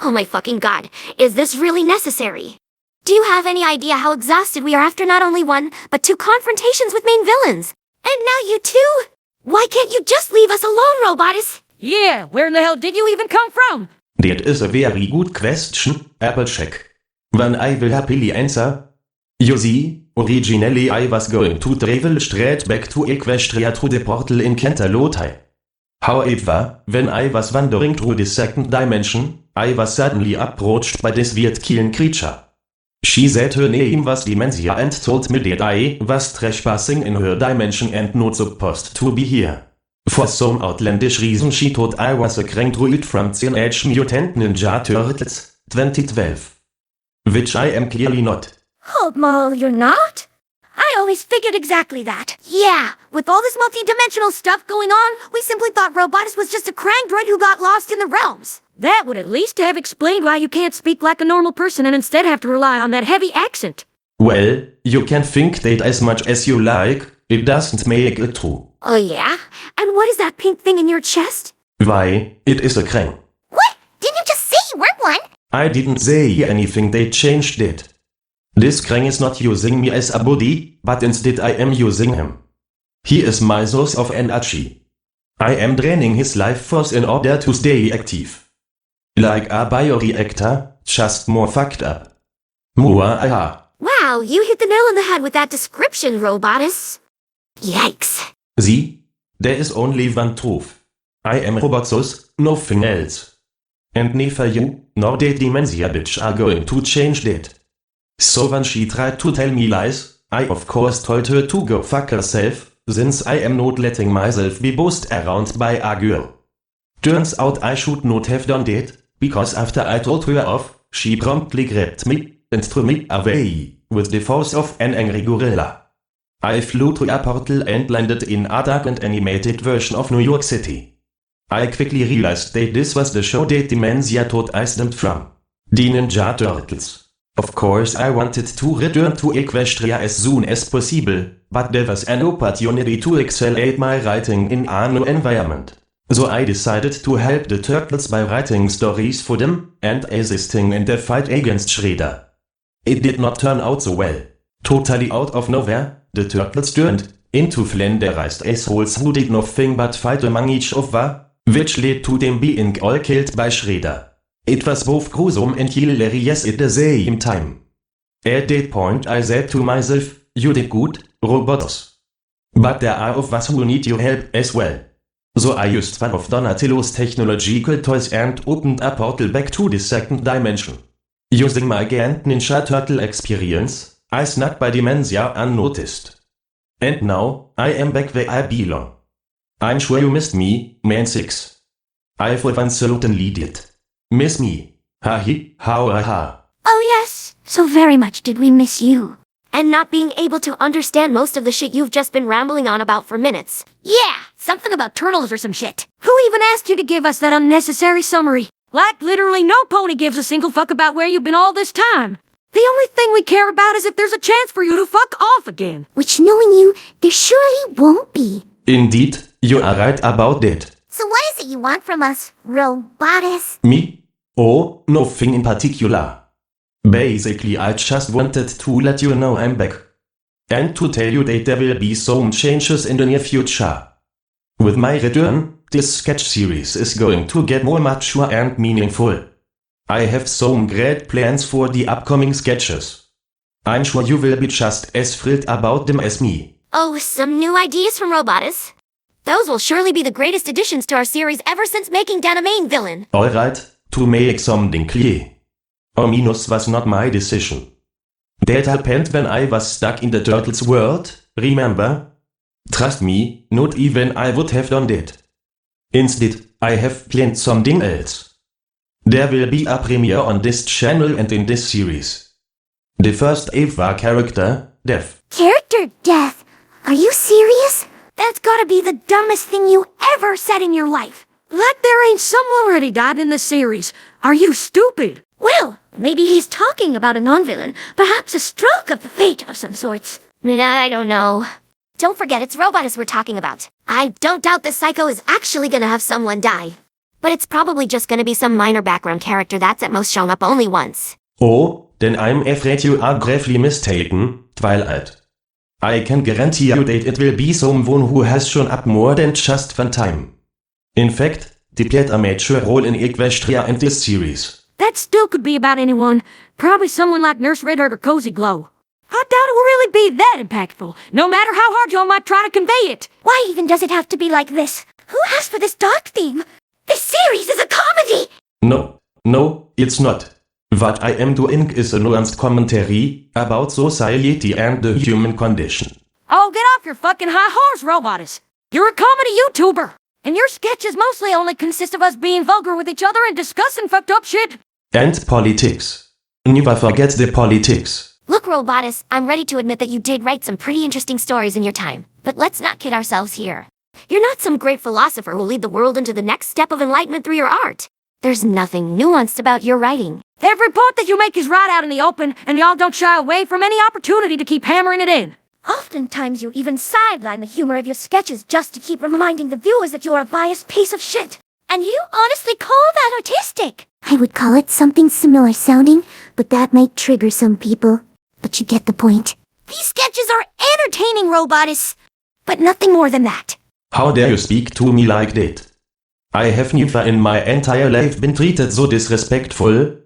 Oh my fucking god, is this really necessary? Do you have any idea how exhausted we are after not only one, but two confrontations with main villains? And now you too? Why can't you just leave us alone, Robotus? Yeah, where in the hell did you even come from? That is a very good question, Applejack. When I will happily answer. You see, originally I was going to travel straight back to Equestria through the portal in Canterlot. However, when I was wandering through the second dimension, I was suddenly approached by this weird killing creature. She said her name was Dementia and told me that I was trespassing in her dimension and not supposed to be here. For some outlandish reason she thought I was a crank druid from Teenage Mutant Ninja Turtles, 2012. Which I am clearly not. Hold Maul, you're not? I always figured exactly that. Yeah, with all this multi-dimensional stuff going on, we simply thought Robotus was just a crank droid who got lost in the realms. That would at least have explained why you can't speak like a normal person and instead have to rely on that heavy accent. Well, you can think that as much as you like, it doesn't make it true. Oh yeah? And what is that pink thing in your chest? Why, it is a krang. What? Didn't you just say you weren't one? I didn't say anything, they changed it. This krang is not using me as a body, but instead I am using him. He is my source of energy. I am draining his life force in order to stay active. Like a bioreactor, just more fucked up. Muahaha. Wow, you hit the nail on the head with that description, Robotus. Yikes. See? There is only one truth. I am Robotus, nothing else. And neither you, nor the Dementia bitch are going to change that. So when she tried to tell me lies, I of course told her to go fuck herself, since I am not letting myself be bossed around by a girl. Turns out I should not have done that, because after I told her off, she promptly grabbed me and threw me away, with the force of an angry gorilla. I flew through a portal and landed in a dark and animated version of New York City. I quickly realized that this was the show that Dementia thought I stemmed from. The Ninja Turtles. Of course I wanted to return to Equestria as soon as possible, but there was an opportunity to accelerate my writing in a new environment. So I decided to help the Turtles by writing stories for them and assisting in the fight against Shredder. It did not turn out so well. Totally out of nowhere, the Turtles turned into flanderized assholes who did nothing but fight among each other, which led to them being all killed by Shredder. It was both gruesome and hilarious at the same time. At that point I said to myself, you did good, Robotus. But there are of us who need your help as well. So I used one of Donatello's technological toys and opened a portal back to the second dimension. Using my Gant Ninja Turtle experience, I snuck by Dementia unnoticed. And now, I am back where I belong. I'm sure you missed me, Man 6. I for one certainly did. Miss me. Ha-hi, ha-ha. Oh yes, so very much did we miss you. And not being able to understand most of the shit you've just been rambling on about for minutes. Yeah, something about turtles or some shit. Who even asked you to give us that unnecessary summary? Like literally no pony gives a single fuck about where you've been all this time. The only thing we care about is if there's a chance for you to fuck off again. Which, knowing you, there surely won't be. Indeed, you are right about that. So what is it you want from us, Robotus? Me? Oh, nothing in particular. Basically I just wanted to let you know I'm back. And to tell you that there will be some changes in the near future. With my return, this sketch series is going to get more mature and meaningful. I have some great plans for the upcoming sketches. I'm sure you will be just as thrilled about them as me. Oh, some new ideas from Robotus? Those will surely be the greatest additions to our series ever since making Dan a main villain. Alright, to make something clear. Ominous was not my decision. That happened when I was stuck in the Turtles world, remember? Trust me, not even I would have done that. Instead, I have planned something else. There will be a premiere on this channel and in this series. The first ever character, Death. Character death? Are you serious? That's gotta be the dumbest thing you ever said in your life. Like there ain't someone already died in the series. Are you stupid? Well, maybe he's talking about a non-villain, perhaps a stroke of the fate of some sorts. I don't know. Don't forget it's Robotus we're talking about. I don't doubt this psycho is actually gonna have someone die. But it's probably just gonna be some minor background character that's at most shown up only once. Oh, then I'm afraid you are gravely mistaken, Twilight. I can guarantee you that it will be someone who has shown up more than just one time. In fact, they played a major role in Equestria and this series. That still could be about anyone. Probably someone like Nurse Redheart or Cozy Glow. I doubt it will really be that impactful, no matter how hard y'all might try to convey it. Why even does it have to be like this? Who asked for this dark theme? This series is a comedy! No, it's not. What I am doing is a nuanced commentary about society and the human condition. Oh, get off your fucking high horse, Robotus. You're a comedy YouTuber, and your sketches mostly only consist of us being vulgar with each other and discussing fucked up shit. And politics. Never forget the politics. Look, Robotus, I'm ready to admit that you did write some pretty interesting stories in your time. But let's not kid ourselves here. You're not some great philosopher who'll lead the world into the next step of enlightenment through your art. There's nothing nuanced about your writing. Every point that you make is right out in the open, and y'all don't shy away from any opportunity to keep hammering it in. Oftentimes you even sideline the humor of your sketches just to keep reminding the viewers that you're a biased piece of shit. And you honestly call that artistic? I would call it something similar sounding, but that might trigger some people. But you get the point. These sketches are entertaining, Robotus, but nothing more than that. How dare you speak to me like that? I have never in my entire life been treated so disrespectful.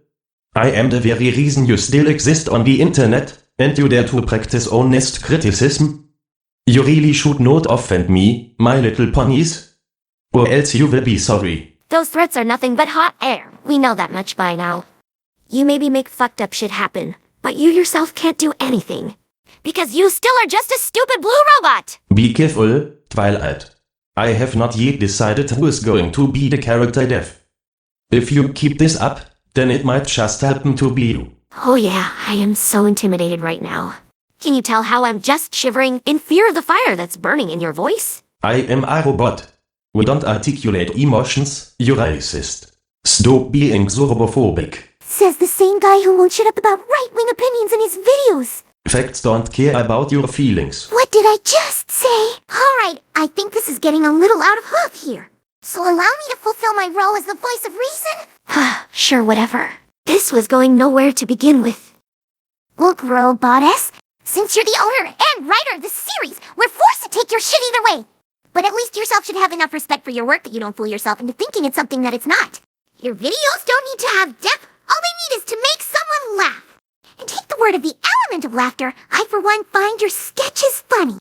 I am the very reason you still exist on the internet, and you dare to practice honest criticism. You really should not offend me, my little ponies. Or else you will be sorry. Those threats are nothing but hot air. We know that much by now. You maybe make fucked up shit happen, but you yourself can't do anything. Because you still are just a stupid blue robot! Be careful, Twilight. I have not yet decided who is going to be the character dev. If you keep this up, then it might just happen to be you. Oh yeah, I am so intimidated right now. Can you tell how I'm just shivering in fear of the fire that's burning in your voice? I am a robot. We don't articulate emotions, you racist. Stop being xenophobic. Says the same guy who won't shut up about right-wing opinions in his videos. Facts don't care about your feelings. What did I just say? Alright, I think this is getting a little out of hook here. So allow me to fulfill my role as the voice of reason? Sure, whatever. This was going nowhere to begin with. Look, Robotus, since you're the owner and writer of this series, we're forced to take your shit either way. But at least yourself should have enough respect for your work that you don't fool yourself into thinking it's something that it's not. Your videos don't need to have depth. All they need is to make someone laugh. And take the word of the element of laughter, I for one find your sketches funny.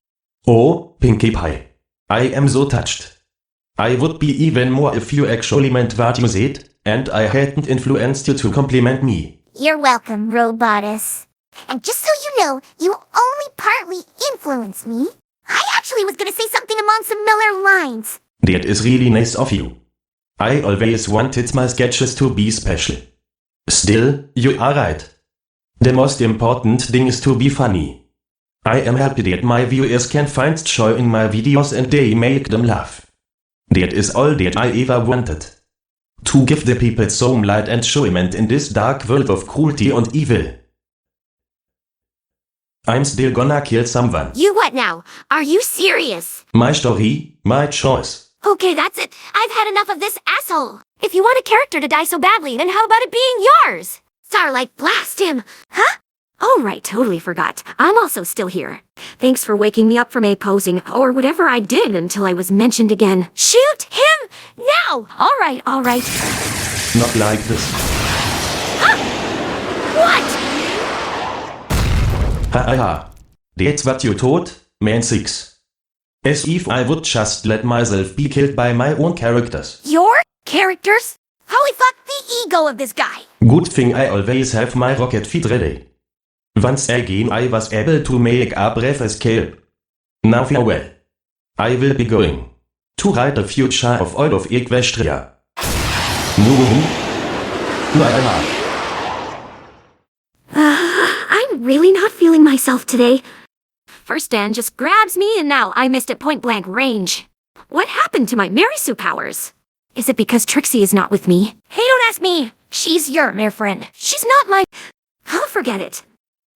Oh, Pinkie Pie. I am so touched. I would be even more if you actually meant what you said, and I hadn't influenced you to compliment me. You're welcome, Robotus. And just so you know, you only partly influenced me. I actually was gonna say something along similar lines. That is really nice of you. I always wanted my sketches to be special. Still, you are right. The most important thing is to be funny. I am happy that my viewers can find joy in my videos and they make them laugh. That is all that I ever wanted. To give the people some light and enjoyment in this dark world of cruelty and evil. I'm still gonna kill someone. You what now? Are you serious? My story, my choice. Okay, that's it. I've had enough of this asshole. If you want a character to die so badly, then how about it being yours? Starlight, blast him! Huh? Oh, right, totally forgot. I'm also still here. Thanks for waking me up from posing, or whatever I did until I was mentioned again. Shoot him now! All right. Not like this. What? Ha ha ha. That's what you thought, Man 6. As if I would just let myself be killed by my own characters. Your characters? Holy fuck, the ego of this guy! Good thing I always have my rocket feet ready. Once again I was able to make a brief escape. Now farewell. I will be going to write the future of all of Equestria. I'm really not feeling myself today. First Dan just grabs me and now I missed at point blank range. What happened to my Marisu powers? Is it because Trixie is not with me? Hey, don't ask me! She's your mere friend. She's not my... I'll forget it.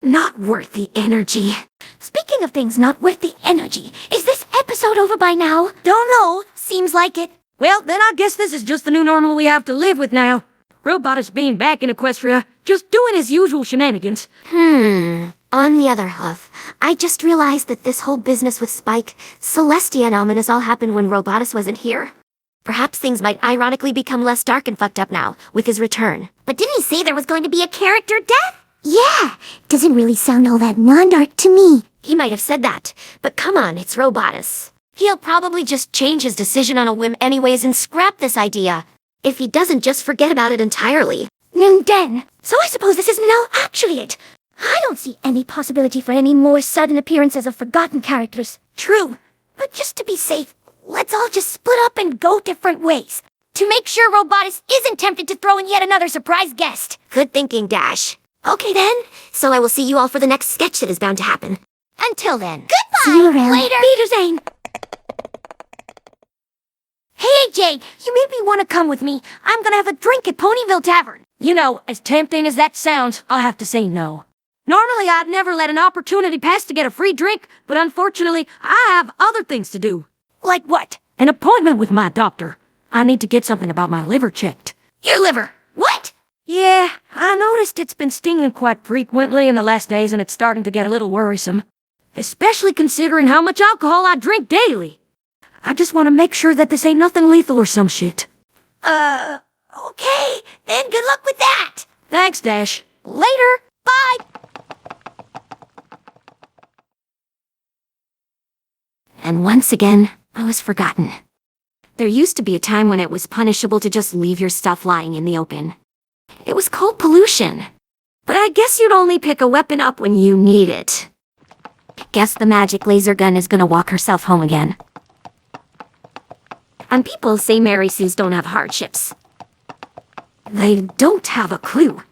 Not worth the energy. Speaking of things not worth the energy, is this episode over by now? Don't know. Seems like it. Well, then I guess this is just the new normal we have to live with now. Robotus being back in Equestria, just doing his usual shenanigans. On the other half, I just realized that this whole business with Spike, Celestia and Ominous all happened when Robotus wasn't here. Perhaps things might ironically become less dark and fucked up now, with his return. But didn't he say there was going to be a character death? Yeah, doesn't really sound all that non-dark to me. He might have said that, but come on, it's Robotus. He'll probably just change his decision on a whim anyways and scrap this idea. If he doesn't just forget about it entirely. Den. So I suppose this isn't now actually it. I don't see any possibility for any more sudden appearances of forgotten characters. True. But just to be safe, let's all just split up and go different ways. To make sure Robotus isn't tempted to throw in yet another surprise guest. Good thinking, Dash. Okay then, so I will see you all for the next sketch that is bound to happen. Until then. Goodbye! See you around. Later! Wiedersehen! Hey, AJ, you made me want to come with me. I'm gonna have a drink at Ponyville Tavern. You know, as tempting as that sounds, I'll have to say no. Normally, I'd never let an opportunity pass to get a free drink, but unfortunately, I have other things to do. Like what? An appointment with my doctor. I need to get something about my liver checked. Your liver. What? Yeah, I noticed it's been stinging quite frequently in the last days and it's starting to get a little worrisome. Especially considering how much alcohol I drink daily. I just want to make sure that this ain't nothing lethal or some shit. Okay, then good luck with that. Thanks, Dash. Later. Bye. And once again, I was forgotten. There used to be a time when it was punishable to just leave your stuff lying in the open. It was called pollution. But I guess you'd only pick a weapon up when you need it. Guess the magic laser gun is gonna walk herself home again. And people say Mary Sues don't have hardships. They don't have a clue.